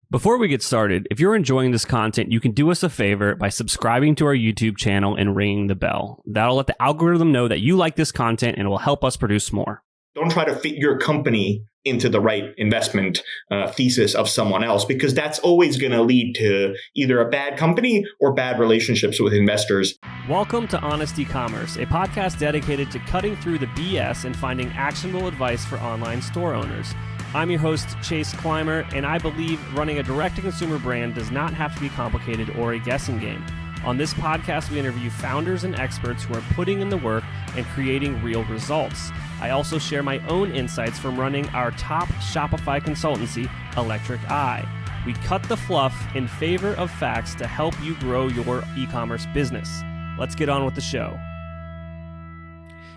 Before we get started, if you're enjoying this content, you can do us a favor by subscribing to our YouTube channel and ringing the bell. That'll let the algorithm know that you like this content and it will help us produce more. Don't try to fit your company into the right investment thesis of someone else, because that's always going to lead to either a bad company or bad relationships with investors. Welcome to Honest Ecommerce, a podcast dedicated to cutting through the BS and finding actionable advice for online store owners. I'm your host, Chase Clymer, and I believe running a direct-to-consumer brand does not have to be complicated or a guessing game. On this podcast, we interview founders and experts who are putting in the work and creating real results. I also share my own insights from running our top Shopify consultancy, Electric Eye. We cut the fluff in favor of facts to help you grow your e-commerce business. Let's get on with the show.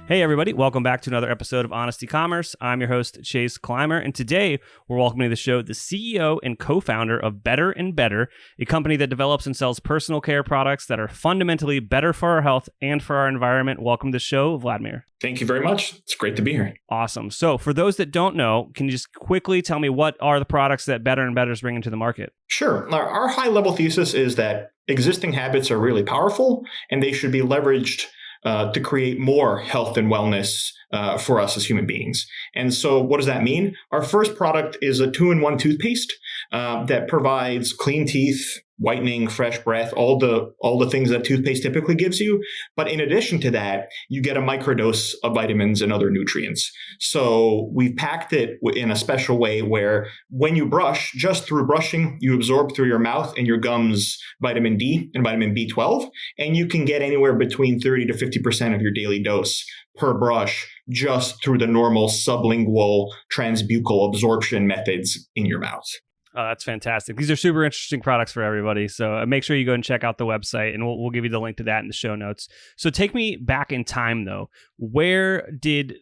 Hey everybody, welcome back to another episode of Honest Ecommerce. I'm your host, Chase Clymer, and today we're welcoming to the show the CEO and co-founder of Better and Better, a company that develops and sells personal care products that are fundamentally better for our health and for our environment. Welcome to the show, Vladimir. Thank you very much. It's great to be here. Awesome. So for those that don't know, can you just quickly tell me what are the products that Better and Better is bringing to the market? Sure. Our high-level thesis is that existing habits are really powerful and they should be leveraged to create more health and wellness for us as human beings. And so what does that mean? Our first product is a 2-in-1 toothpaste that provides clean teeth, whitening, fresh breath, all the things that toothpaste typically gives you. But in addition to that, you get a microdose of vitamins and other nutrients. So we've packed it in a special way where when you brush, just through brushing, you absorb through your mouth and your gums vitamin D and vitamin B12, and you can get anywhere between 30 to 50% of your daily dose per brush just through the normal sublingual transbuccal absorption methods in your mouth. Oh, that's fantastic. These are super interesting products for everybody. So make sure you go and check out the website, and we'll give you the link to that in the show notes. So take me back in time, though. Let's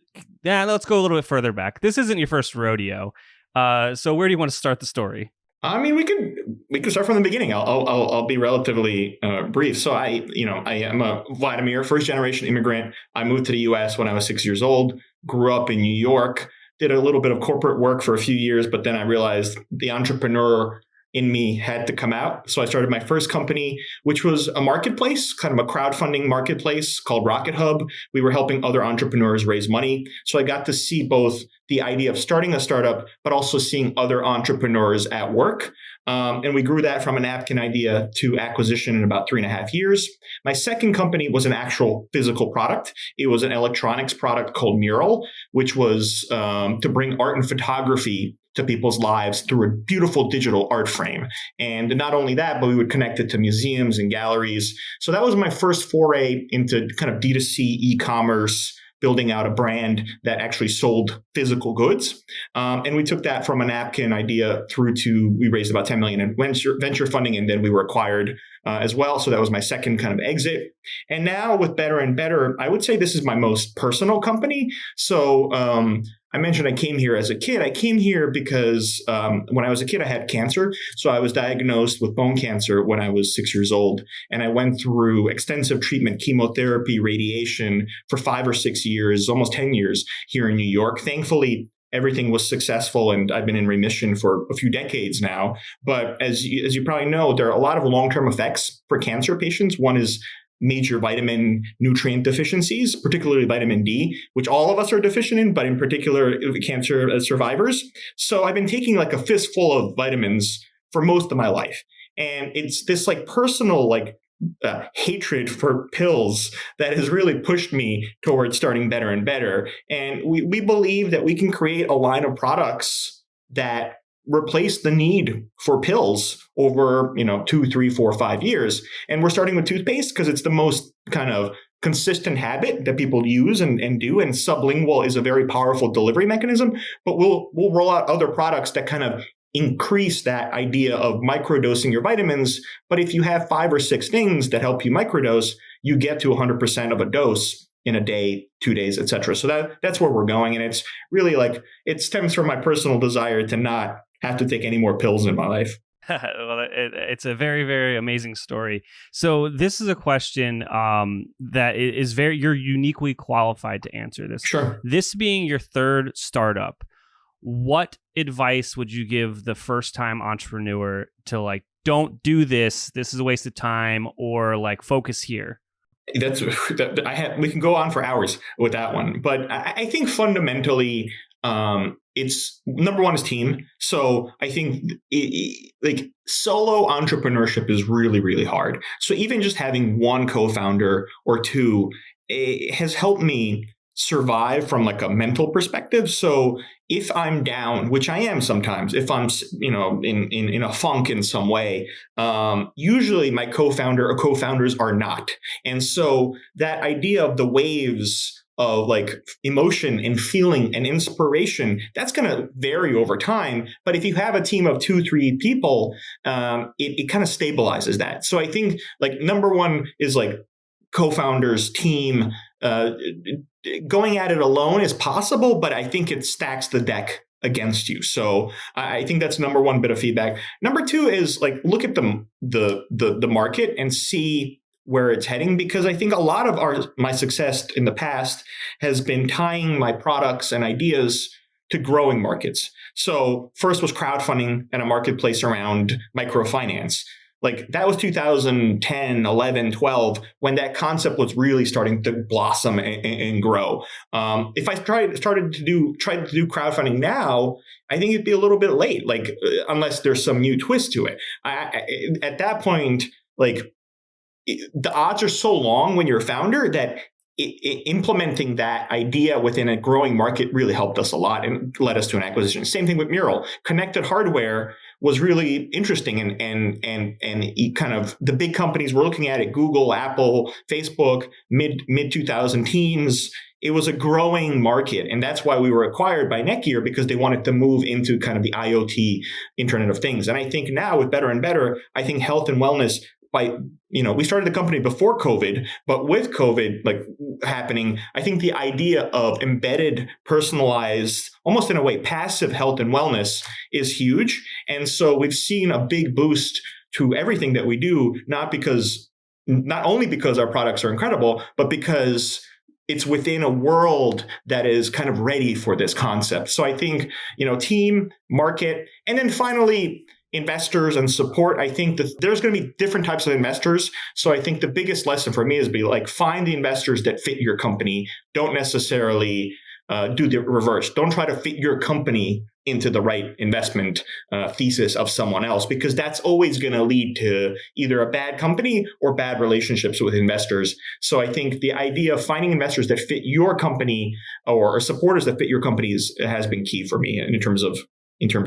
go a little bit further back. This isn't your first rodeo. So where do you want to start the story? I mean, we could start from the beginning. I'll be relatively brief. So I am a Vladimir, first generation immigrant. I moved to the U.S. when I was 6 years old. Grew up in New York. Did a little bit of corporate work for a few years, but then I realized the entrepreneur in me had to come out. So I started my first company, which was a marketplace, kind of a crowdfunding marketplace called RocketHub. We were helping other entrepreneurs raise money. So I got to see both the idea of starting a startup, but also seeing other entrepreneurs at work. And we grew that from a napkin idea to acquisition in about 3.5 years. My second company was an actual physical product. It was an electronics product called Meural, which was to bring art and photography to people's lives through a beautiful digital art frame. And not only that, but we would connect it to museums and galleries. So that was my first foray into kind of D2C e-commerce, building out a brand that actually sold physical goods. And we took that from a napkin idea through to, we raised about 10 million in venture funding, and then we were acquired as well. So that was my second kind of exit. And now with Better and Better, I would say this is my most personal company. So I mentioned I came here as a kid. I came here because when I was a kid, I had cancer. So I was diagnosed with bone cancer when I was 6 years old. And I went through extensive treatment, chemotherapy, radiation for 5 or 6 years, almost 10 years here in New York. Thankfully, everything was successful and I've been in remission for a few decades now. But as you probably know, there are a lot of long-term effects for cancer patients. One is major vitamin nutrient deficiencies, particularly vitamin D, which all of us are deficient in, but in particular cancer survivors. So I've been taking like a fistful of vitamins for most of my life. And it's this like personal hatred for pills that has really pushed me towards starting Better and Better. And we believe that we can create a line of products that replace the need for pills over 2, 3, 4, 5 years. And we're starting with toothpaste because it's the most kind of consistent habit that people use and do. And sublingual is a very powerful delivery mechanism. But we'll roll out other products that kind of increase that idea of microdosing your vitamins. But if you have 5 or 6 things that help you microdose, you get to 100% of a dose in a day, 2 days, etc. So that's where we're going. And it's really it stems from my personal desire to not have to take any more pills in my life. Well, it's a very, very amazing story. So this is a question that is you're uniquely qualified to answer this. Sure. This being your third startup, what advice would you give the first time entrepreneur to like, don't do this, this is a waste of time, or like focus here? We can go on for hours with that one, but I think fundamentally, it's number one is team. So I think like solo entrepreneurship is really, really hard. So even just having one co-founder or two, it has helped me survive from like a mental perspective. So if I'm down, which I am sometimes, if I'm, in a funk in some way, usually my co-founder or co-founders are not. And so that idea of the waves of like emotion and feeling and inspiration, that's going to vary over time. But if you have a team of 2-3 people, it kind of stabilizes that. So I think like number one is like co-founders, team. Going at it alone is possible, but I think it stacks the deck against you. So I think that's number one bit of feedback. Number two is like look at the market and see where it's heading, because I think a lot of my success in the past has been tying my products and ideas to growing markets. So first was crowdfunding and a marketplace around microfinance. Like that was 2010, 11, 12, when that concept was really starting to blossom and grow. If I tried to do crowdfunding now, I think it'd be a little bit late, like unless there's some new twist to it. At that point, like the odds are so long when you're a founder that implementing that idea within a growing market really helped us a lot and led us to an acquisition. Same thing with Meural. Connected hardware was really interesting, and kind of the big companies were looking at it: Google, Apple, Facebook, mid 2000 teens. It was a growing market, and that's why we were acquired by NETGEAR, because they wanted to move into kind of the IoT Internet of Things. And I think now with Better and Better, I think health and wellness. We started the company before COVID, but with COVID like happening, I think the idea of embedded, personalized, almost in a way, passive health and wellness is huge. And so we've seen a big boost to everything that we do, not only because our products are incredible, but because it's within a world that is kind of ready for this concept. So I think, team, market, and then finally, investors and support. I think that there's going to be different types of investors. So I think the biggest lesson for me is find the investors that fit your company. Don't necessarily do the reverse. Don't try to fit your company into the right investment thesis of someone else, because that's always going to lead to either a bad company or bad relationships with investors. So I think the idea of finding investors that fit your company or supporters that fit your companies has been key for me in terms of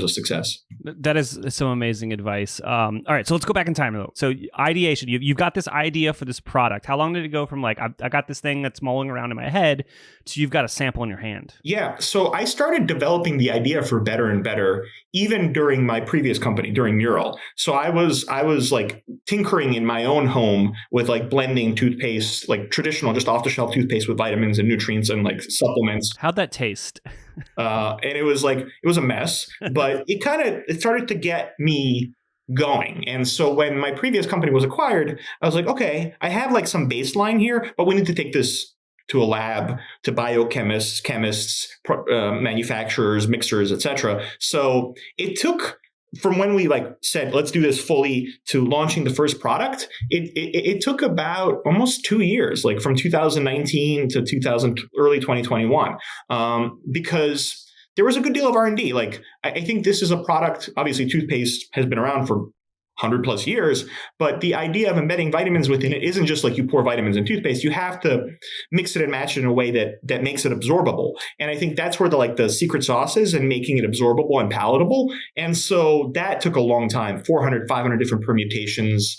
success. That is some amazing advice. All right, so let's go back in time. So ideation, you've got this idea for this product. How long did it go from like, I got this thing that's mulling around in my head, to you've got a sample in your hand? Yeah, so I started developing the idea for Better and Better even during my previous company, during Meural. So I was like tinkering in my own home with like blending toothpaste, like traditional, just off the shelf toothpaste with vitamins and nutrients and like supplements. How'd that taste? And it was a mess, but it started to get me going. And so when my previous company was acquired, I was like, okay, I have like some baseline here, but we need to take this to a lab, to biochemists, chemists, manufacturers, mixers, etc. So it took, from when we said, let's do this fully, to launching the first product, it took about almost 2 years, like from 2019 to early 2021, because there was a good deal of R&D. I think this is a product, obviously toothpaste has been around for 100 plus years, but the idea of embedding vitamins within it isn't just like you pour vitamins in toothpaste. You have to mix it and match it in a way that makes it absorbable. And I think that's where the secret sauce is, in making it absorbable and palatable. And so that took a long time, 400, 500 different permutations.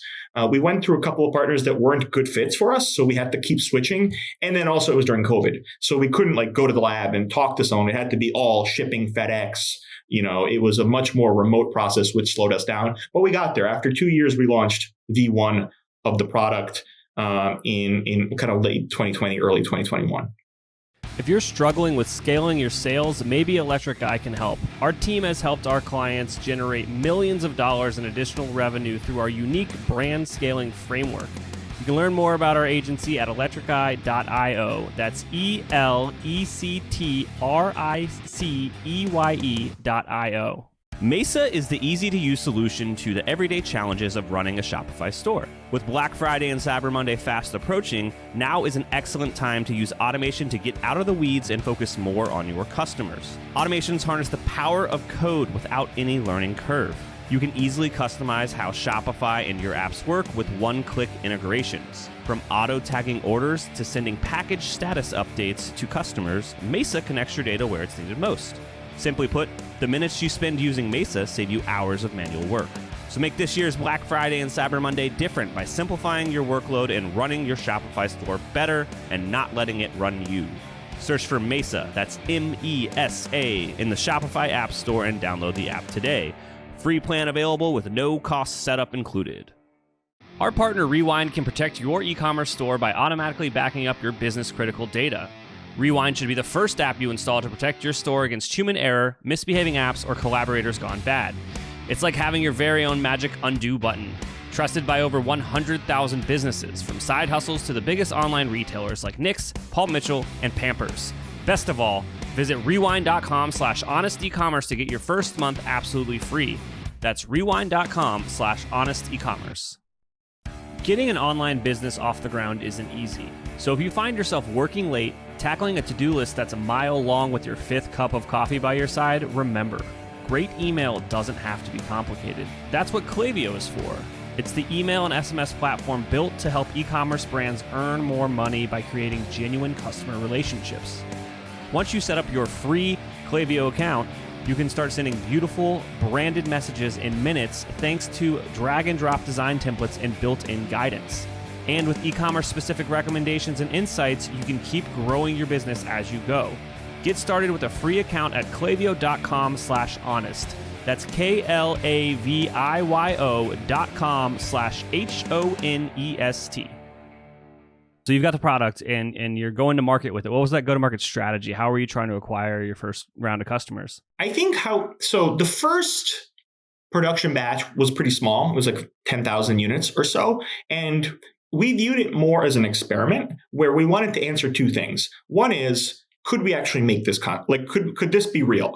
We went through a couple of partners that weren't good fits for us, so we had to keep switching. And then also it was during COVID, so we couldn't go to the lab and talk to someone. It had to be all shipping, FedEx. It was a much more remote process, which slowed us down. But we got there. After 2 years, we launched V1 of the product in kind of late 2020, early 2021. If you're struggling with scaling your sales, maybe Electric Eye can help. Our team has helped our clients generate millions of dollars in additional revenue through our unique brand scaling framework. You can learn more about our agency at electriceye.io. That's ELECTRICEYE.io. Mesa is the easy-to-use solution to the everyday challenges of running a Shopify store. With Black Friday and Cyber Monday fast approaching, now is an excellent time to use automation to get out of the weeds and focus more on your customers. Automations harness the power of code without any learning curve. You can easily customize how Shopify and your apps work with one-click integrations. From auto-tagging orders to sending package status updates to customers, Mesa connects your data where it's needed most. Simply put, the minutes you spend using Mesa save you hours of manual work. So make this year's Black Friday and Cyber Monday different by simplifying your workload and running your Shopify store better and not letting it run you. Search for Mesa, that's M-E-S-A, in the Shopify App Store and download the app today. Free plan available with no cost setup included. Our partner Rewind can protect your e-commerce store by automatically backing up your business-critical data. Rewind should be the first app you install to protect your store against human error, misbehaving apps, or collaborators gone bad. It's like having your very own magic undo button. Trusted by over 100,000 businesses, from side hustles to the biggest online retailers like Knix, Paul Mitchell, and Pampers. Best of all, visit rewind.com/honestecommerce to get your first month absolutely free. That's rewind.com/honestecommerce. Getting an online business off the ground isn't easy. So if you find yourself working late, tackling a to-do list that's a mile long with your 5th cup of coffee by your side, remember, great email doesn't have to be complicated. That's what Klaviyo is for. It's the email and SMS platform built to help e-commerce brands earn more money by creating genuine customer relationships. Once you set up your free Klaviyo account, you can start sending beautiful, branded messages in minutes thanks to drag-and-drop design templates and built-in guidance. And with e-commerce specific recommendations and insights, you can keep growing your business as you go. Get started with a free account at klaviyo.com/honest. That's KLAVIYO.com/HONEST. So you've got the product and you're going to market with it. What was that go-to-market strategy? How were you trying to acquire your first round of customers? I think so the first production batch was pretty small. It was like 10,000 units or so. And we viewed it more as an experiment where we wanted to answer two things. One is, could we actually make this could this be real?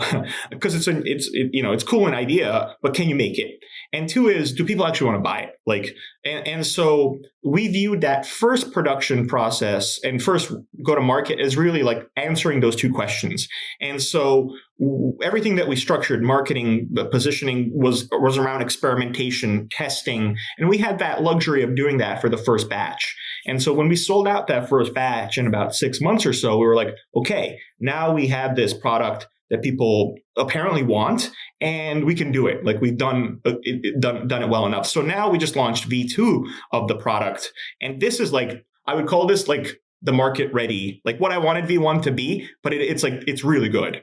Because it's cool an idea, but can you make it? And two is, do people actually want to buy it? And so we viewed that first production process and first go to market as really like answering those two questions. And so everything that we structured, marketing, the positioning was around experimentation, testing, and we had that luxury of doing that for the first batch. And so when we sold out that first batch in about 6 months or so, we were like, okay, now we have this product that people apparently want, and we can do it. Like we've done it well enough. So now we just launched V2 of the product. And this is I would call this the market ready, like what I wanted V1 to be, but it's really good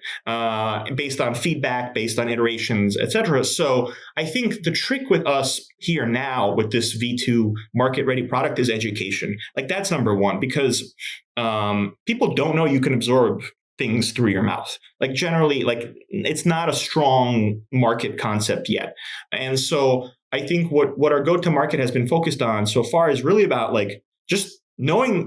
based on feedback, based on iterations, etc. So I think the trick with us here now with this V2 market ready product is education. That's number one, because people don't know you can absorb things through your mouth. Generally, it's not a strong market concept yet. And so I think what our go-to-market has been focused on so far is really about just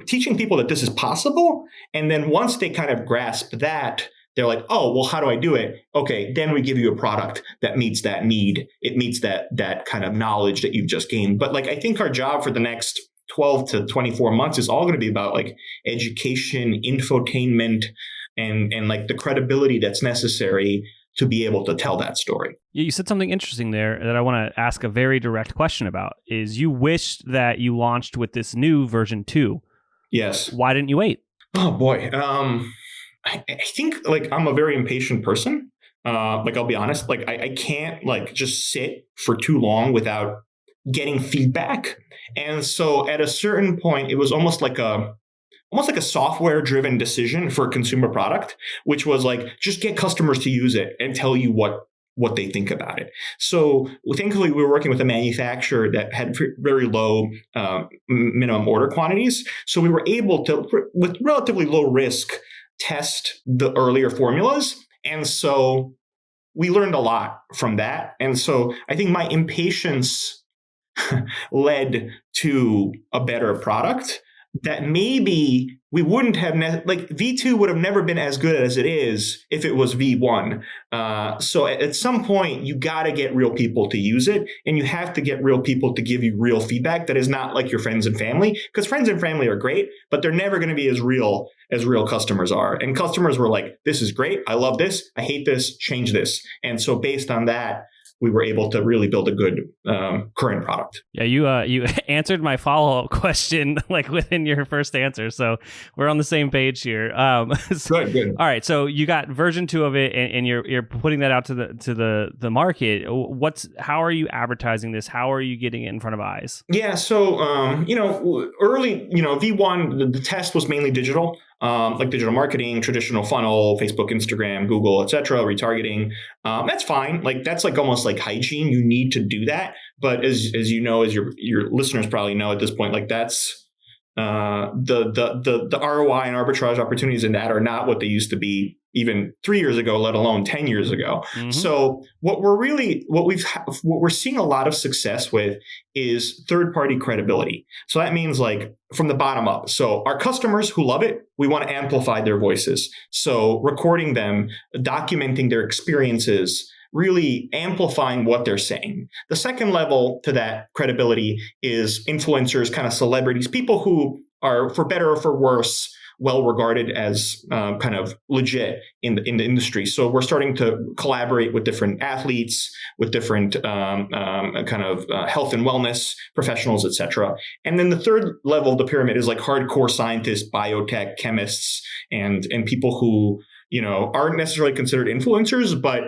teaching people that this is possible. And then once they kind of grasp that, they're like, oh, well, how do I do it? Okay, then we give you a product that meets that need. It meets that kind of knowledge that you've just gained. But I think our job for the next 12 to 24 months is all going to be about education, infotainment, and the credibility that's necessary to be able to tell that story. You said something interesting there that I want to ask a very direct question about, is you wished that you launched with this new version 2. Yes. Why didn't you wait? Oh, boy. I think I'm a very impatient person. I'll be honest, I can't just sit for too long without getting feedback. And so at a certain point, it was almost like a software-driven decision for a consumer product, which was just get customers to use it and tell you what they think about it. So thankfully, we were working with a manufacturer that had very low minimum order quantities. So we were able to, with relatively low risk, test the earlier formulas. And so we learned a lot from that. And so I think my impatience led to a better product that maybe we wouldn't have, like V2 would have never been as good as it is if it was V1. So at some point, you got to get real people to use it, and you have to get real people to give you real feedback that is not like your friends and family, because friends and family are great, but they're never going to be as real customers are. And customers were like, this is great. I love this. I hate this. Change this. And so based on that, we were able to really build a good current product. Yeah, you answered my follow-up question like within your first answer, so we're on the same page here. Good. All right, so you got version 2 of it, and you're putting that out to the market. How are you advertising this? How are you getting it in front of eyes? Yeah, so early, V1, the test was mainly digital. Like digital marketing, traditional funnel, Facebook, Instagram, Google, etc., retargeting. That's fine. Like that's like almost like hygiene. You need to do that. But as you know, as your listeners probably know at this point, like that's the ROI and arbitrage opportunities in that are not what they used to be even 3 years ago, let alone 10 years ago. Mm-hmm. So what we're seeing a lot of success with is third-party credibility. So that means like from the bottom up. So our customers who love it, we want to amplify their voices. So recording them, documenting their experiences, really amplifying what they're saying. The second level to that credibility is influencers, kind of celebrities, people who are, for better or for worse, well regarded as kind of legit in the industry. So we're starting to collaborate with different athletes, with different kind of health and wellness professionals, et cetera. And then the third level of the pyramid is like hardcore scientists, biotech, chemists, and people who aren't necessarily considered influencers, but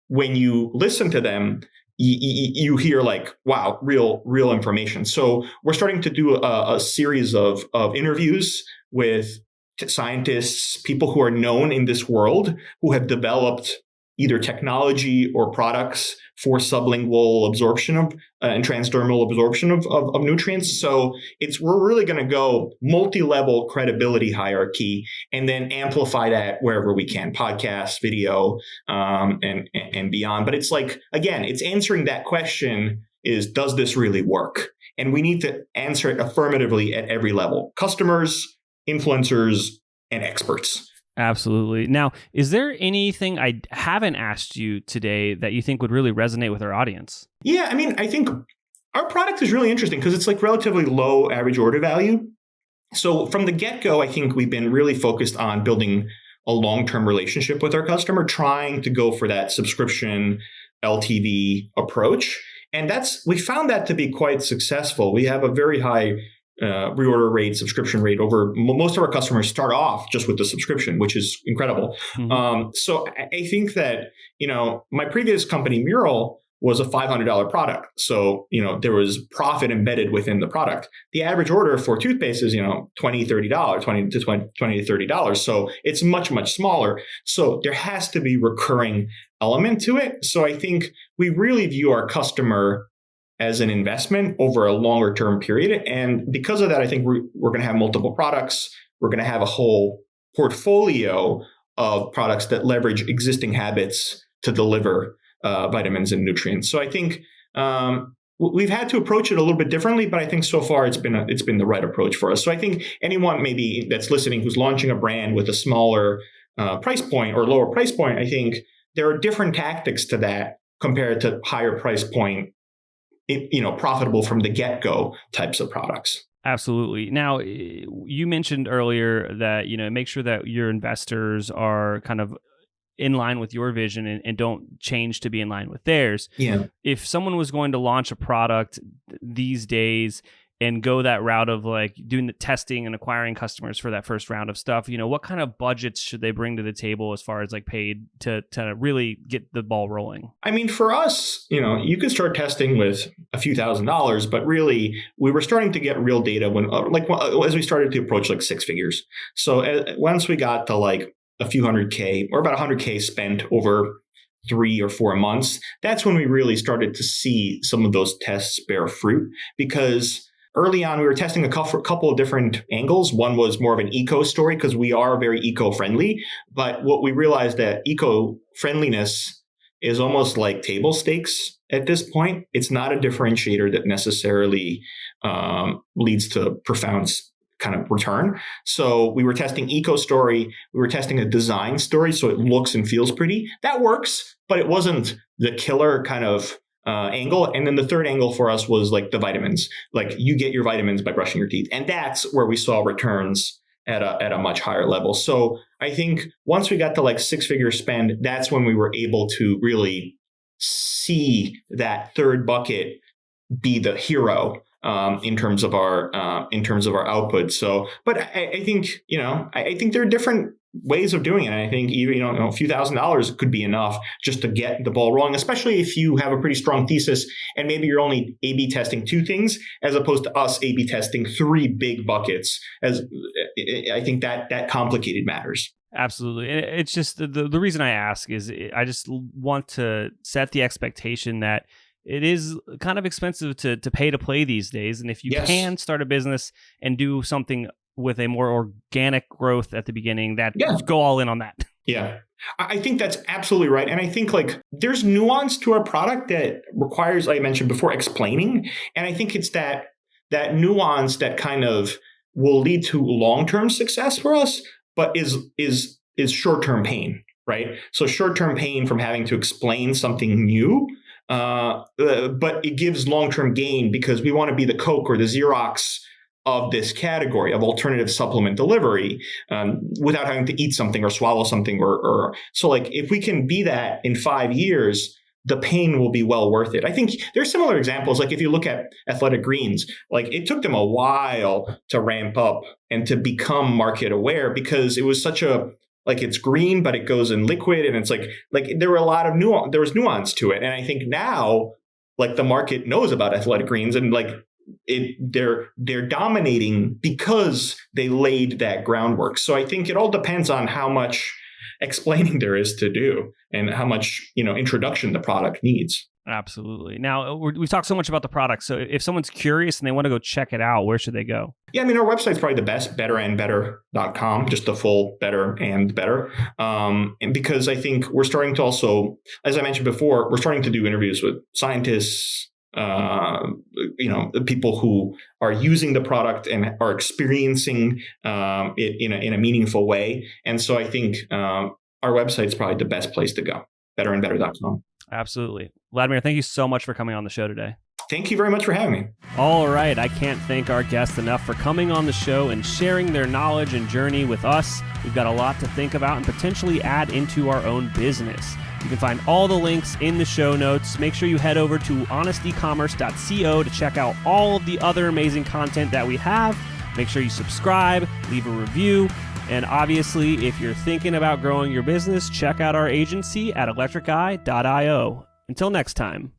when you listen to them, you hear like, wow, real information. So we're starting to do a series of interviews with scientists, people who are known in this world, who have developed either technology or products for sublingual absorption of and transdermal absorption of nutrients. So we're really going to go multi-level credibility hierarchy and then amplify that wherever we can, podcast, video, and beyond. But it's like, again, it's answering that question is, does this really work? And we need to answer it affirmatively at every level: customers, influencers, and experts. Absolutely. Now, is there anything I haven't asked you today that you think would really resonate with our audience? Yeah, I mean, I think our product is really interesting because it's like relatively low average order value. So from the get-go, I think we've been really focused on building a long-term relationship with our customer, trying to go for that subscription LTV approach. And we found that to be quite successful. We have a very high reorder rate, subscription rate. Over most of our customers start off just with the subscription, which is incredible. Mm-hmm. So I think that, my previous company, Meural, was a $500 product. So, there was profit embedded within the product. The average order for toothpaste is, $20, $30, $20 to $30. So it's much, much smaller. So there has to be recurring element to it. So I think we really view our customer as an investment over a longer term period. And because of that, I think we're going to have multiple products. We're going to have a whole portfolio of products that leverage existing habits to deliver vitamins and nutrients. So I think we've had to approach it a little bit differently, but I think so far it's been the right approach for us. So I think anyone maybe that's listening who's launching a brand with a smaller price point or lower price point, I think there are different tactics to that compared to higher price point, profitable from the get-go types of products. Absolutely. Now, you mentioned earlier that, make sure that your investors are kind of in line with your vision and don't change to be in line with theirs. Yeah. If someone was going to launch a product these days and go that route of like doing the testing and acquiring customers for that first round of stuff, what kind of budgets should they bring to the table as far as like paid to really get the ball rolling? I mean, for us, you could start testing with a few $1,000s, but really we were starting to get real data as we started to approach like six figures. So once we got to like a few $100K or about $100K spent over 3 or 4 months, that's when we really started to see some of those tests bear fruit, because early on, we were testing a couple of different angles. One was more of an eco story because we are very eco-friendly. But what we realized that eco-friendliness is almost like table stakes at this point. It's not a differentiator that necessarily leads to profound kind of return. So we were testing eco story. We were testing a design story. So it looks and feels pretty. That works, but it wasn't the killer kind of angle. And then the third angle for us was like the vitamins. Like you get your vitamins by brushing your teeth. And that's where we saw returns at a much higher level. So I think once we got to like 6-figure spend, that's when we were able to really see that third bucket be the hero in terms of our output. So, but I think I think there are different ways of doing it. And I think even a few $1,000s could be enough just to get the ball rolling, especially if you have a pretty strong thesis and maybe you're only A/B testing 2 things as opposed to us A/B testing 3 big buckets. As I think that complicated matters. Absolutely. It's just the reason I ask is I just want to set the expectation that it is kind of expensive to pay to play these days. And if you can start a business and do something with a more organic growth at the beginning, go all in on that. Yeah, I think that's absolutely right. And I think like there's nuance to our product that requires, like I mentioned before, explaining. And I think it's that nuance that kind of will lead to long-term success for us, but is short-term pain, right? So short-term pain from having to explain something new, but it gives long-term gain because we want to be the Coke or the Xerox of this category of alternative supplement delivery without having to eat something or swallow something or so like if we can be that in 5 years, the pain will be well worth it. I think there's similar examples. Like if you look at Athletic Greens, like it took them a while to ramp up and to become market aware because it was such a, like it's green, but it goes in liquid. And it's like there were a lot of nuance, there was nuance to it. And I think now like the market knows about Athletic Greens and like they're dominating because they laid that groundwork. So I think it all depends on how much explaining there is to do and how much introduction the product needs. Absolutely. Now, we've talked so much about the product. So if someone's curious and they want to go check it out, where should they go? Yeah, I mean, our website's probably the best, betterandbetter.com, just the full better and better. And because I think we're starting to also, as I mentioned before, we're starting to do interviews with scientists, people who are using the product and are experiencing it in a meaningful way. And so I think our website's probably the best place to go, betterandbetter.com. Absolutely. Vladimir, thank you so much for coming on the show today. Thank you very much for having me. All right. I can't thank our guests enough for coming on the show and sharing their knowledge and journey with us. We've got a lot to think about and potentially add into our own business. You can find all the links in the show notes. Make sure you head over to honestecommerce.co to check out all of the other amazing content that we have. Make sure you subscribe, leave a review, and obviously, if you're thinking about growing your business, check out our agency at electriceye.io. Until next time.